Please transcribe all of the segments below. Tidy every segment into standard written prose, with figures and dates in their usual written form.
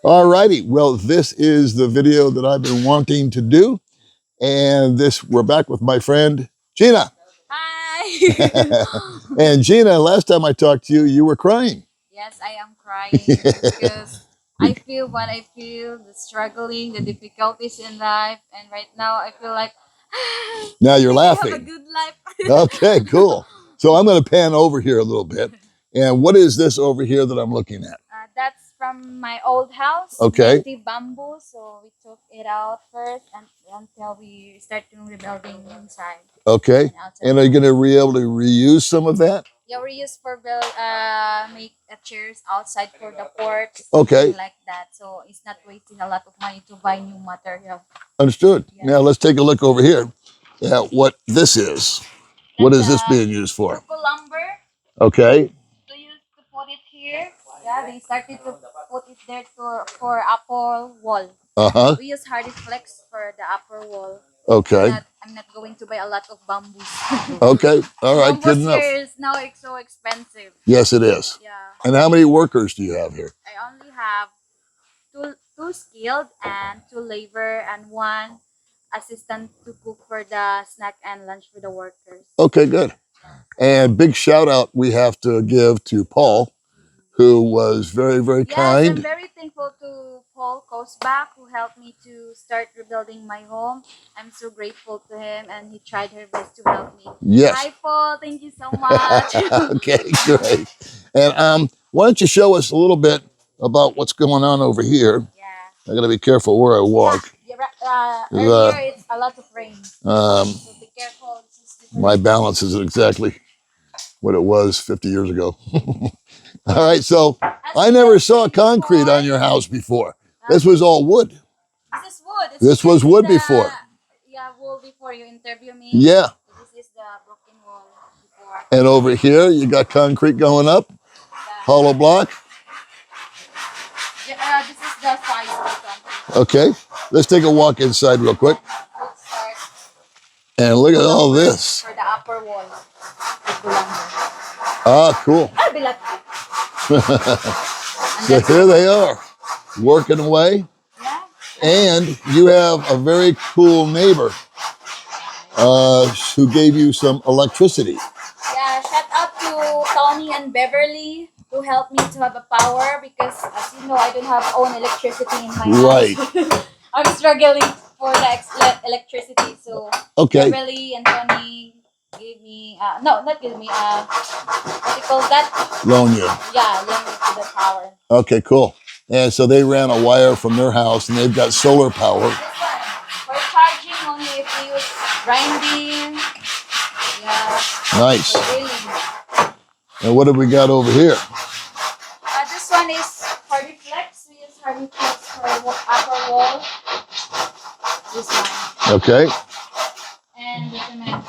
All righty. Well, this is the video that I've been wanting to do. And we're back with my friend, Gina. Hi. And Gina, last time I talked to you, you were crying. Yes, I am crying because I feel what I feel, the struggling, the difficulties in life, and right now I feel like Now you're I have a laughing. good life. Okay, cool. So I'm going to pan over here a little bit. And what is this over here that I'm looking at? That's from my old house, Okay. native bamboo. So we took it out first and until we start doing rebuilding inside. Okay. And are you going to be able to reuse some of that? Yeah, we use for make chairs outside for the porch. Okay. Like that. So it's not wasting a lot of money to buy new material. Understood. Yeah. Now let's take a look over here at what this is. What is this being used for? Purple lumber. Okay. To use to put it here. Yeah, they started to put it there for upper wall. Uh-huh. We use hardy flex for the upper wall. Okay. I'm not going to buy a lot of bamboos. Okay. All right. Bamboos Good enough. here is now so expensive. Yes, it is. Yeah. And how many workers do you have here? I only have two skilled and two labor and one assistant to cook for the snack and lunch for the workers. Okay, good. And big shout out we have to give to Paul, who was very, very kind. I'm very thankful to Paul Kosbach, who helped me to start rebuilding my home. I'm so grateful to him, and he tried her best to help me. Yes. Hi, Paul. Thank you so much. Okay, great. And why don't you show us a little bit about what's going on over here? Yeah. I got to be careful where I walk. Yeah, earlier it's a lot of rain. So be careful. My balance isn't exactly what it was 50 years ago. All right, so I never saw concrete on your house before. This was all wood. This is wood. This was wood before. Yeah, wood before you interview me. Yeah. This is the broken wall before. And over here, you got concrete going up, hollow block. Yeah, this is the size of the concrete. Okay, let's take a walk inside real quick. Let's start. And look at all this. For the upper wall. Ah, cool. So here they are, working away. Yeah. And you have a very cool neighbor who gave you some electricity. Yeah, shout out to Tony and Beverly who helped me to have a power because, as you know, I don't have own electricity in my Right. house. I'm struggling for the electricity. So Okay. Beverly and Tony gave me, no, not give me, what do you call that? Loan you. Yeah, loan me to the power. Okay, cool. And so they ran a wire from their house and they've got solar power. For charging only if you use grinding. Yeah. Nice. Really. And what have we got over here? This one is hardy flex. We use hardy flex for upper wall. This one. Okay. And the cement.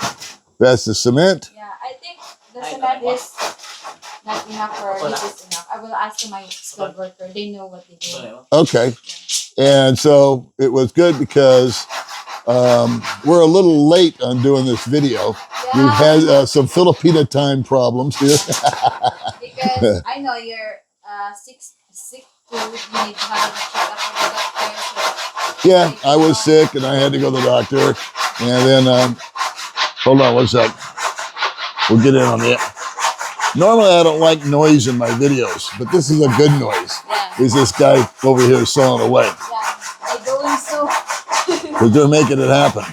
That's the cement. Yeah, I think the cement is not enough or this is enough. I will ask my skilled worker. They know what they do. Okay. And so it was good because we're a little late on doing this video. Yeah. We've had some Filipina time problems here. Because I know you're sick too. You need to have a checkup with the doctor. So Yeah, I was sick and I had to go to the doctor. And then, hold on one sec. We'll get in on that. Normally I don't like noise in my videos, but this is a good noise. Yeah. There's this guy over here sawing away. Yeah, they're doing so. But they're making it happen.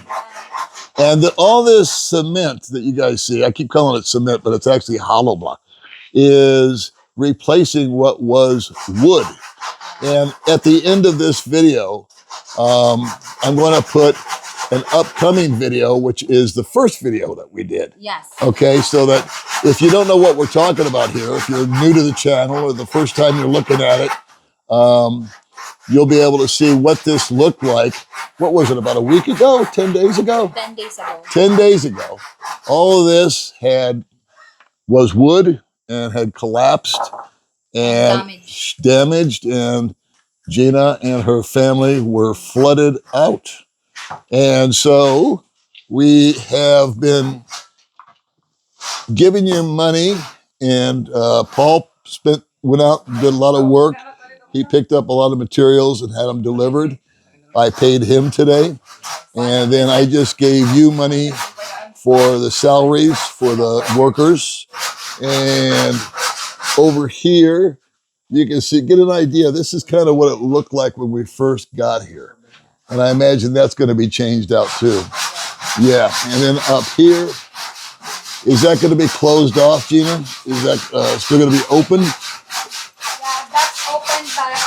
And all this cement that you guys see, I keep calling it cement, but it's actually hollow block, is replacing what was wood. And at the end of this video, I'm going to put an upcoming video, which is the first video that we did. Yes. Okay, so that if you don't know what we're talking about here, if you're new to the channel or the first time you're looking at it, you'll be able to see what this looked like. What was it, about a week ago, 10 days ago? 10 days ago. 10 days ago. All of this was wood and had collapsed and damaged, and Gina and her family were flooded out. And so we have been giving you money, and Paul went out and did a lot of work He picked up a lot of materials and had them delivered. I paid him today. And then I just gave you money for the salaries for the workers. And over here, you can see, get an idea. This is kind of what it looked like when we first got here. And I imagine that's going to be changed out too. Yeah. And then up here, is that going to be closed off, Gina? Is that still going to be open? Yeah, that's open, but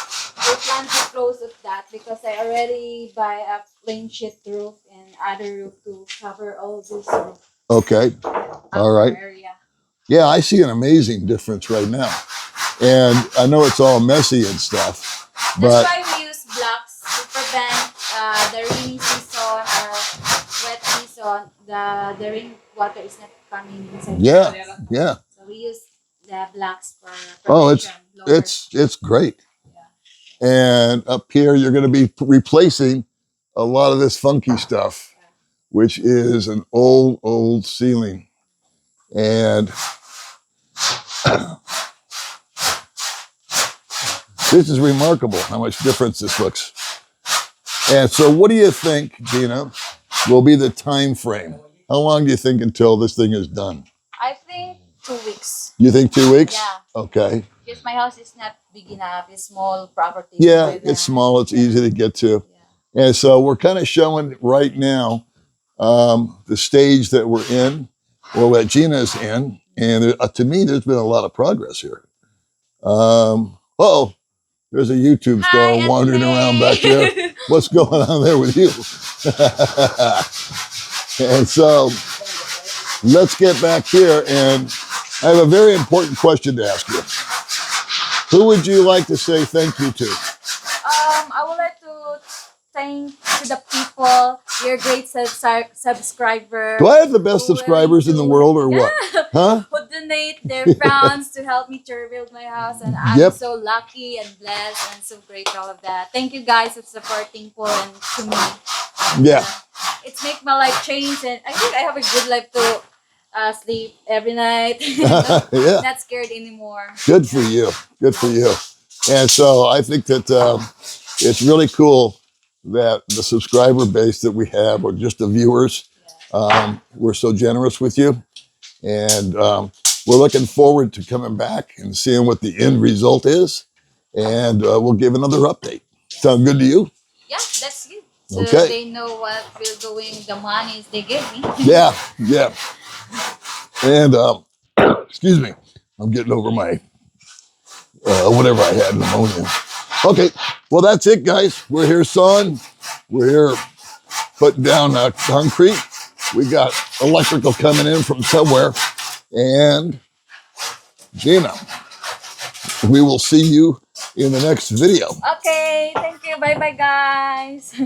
we plan to close of that because I already buy a plain sheet roof and other roof to cover all this roof. Okay. All right. Area. Yeah, I see an amazing difference right now. And I know it's all messy and stuff, but that's why we use blocks to prevent the rainy season or wet season. The rainwater is not coming inside. Yeah, yeah. So we use the blocks for protection. Oh, it's great. Yeah. And up here, you're going to be replacing a lot of this funky stuff, which is an old ceiling. And this is remarkable how much difference this looks. And so what do you think, Gina, will be the time frame? How long do you think until this thing is done? I think 2 weeks. You think 2 weeks? Yeah. Okay. Because my house is not big enough. It's small property. Yeah, it's small. It's easy to get to. Yeah. And so we're kind of showing right now the stage that we're in, or that Gina's in. And to me, there's been a lot of progress here. Oh, there's a YouTube star Hi, wandering around back there. What's going on there with you? And so let's get back here. And I have a very important question to ask you. Who would you like to say thank you to? I would like to thank to the people, your great subscriber. Do I have the best subscribers in the world or what? Huh? Who donate their funds to help me to rebuild my house, and I'm so lucky and blessed and so grateful of that. Thank you guys for supporting Paul and to me. Yeah. It's make my life change, and I think I have a good life to sleep every night. Yeah. Not scared anymore. Good for you. Good for you. And so I think that it's really cool that the subscriber base that we have, or just the viewers, we're so generous with you. And we're looking forward to coming back and seeing what the end result is. And we'll give another update. Sound good to you? Yeah, that's good. So Okay. they know what will going the monies they give me. Yeah, yeah. And excuse me, I'm getting over my whatever I had, pneumonia. Okay, well that's it, guys. We're here sawing. We're here putting down concrete. We got electrical coming in from somewhere. And Gina, we will see you in the next video. Okay, thank you. Bye-bye, guys.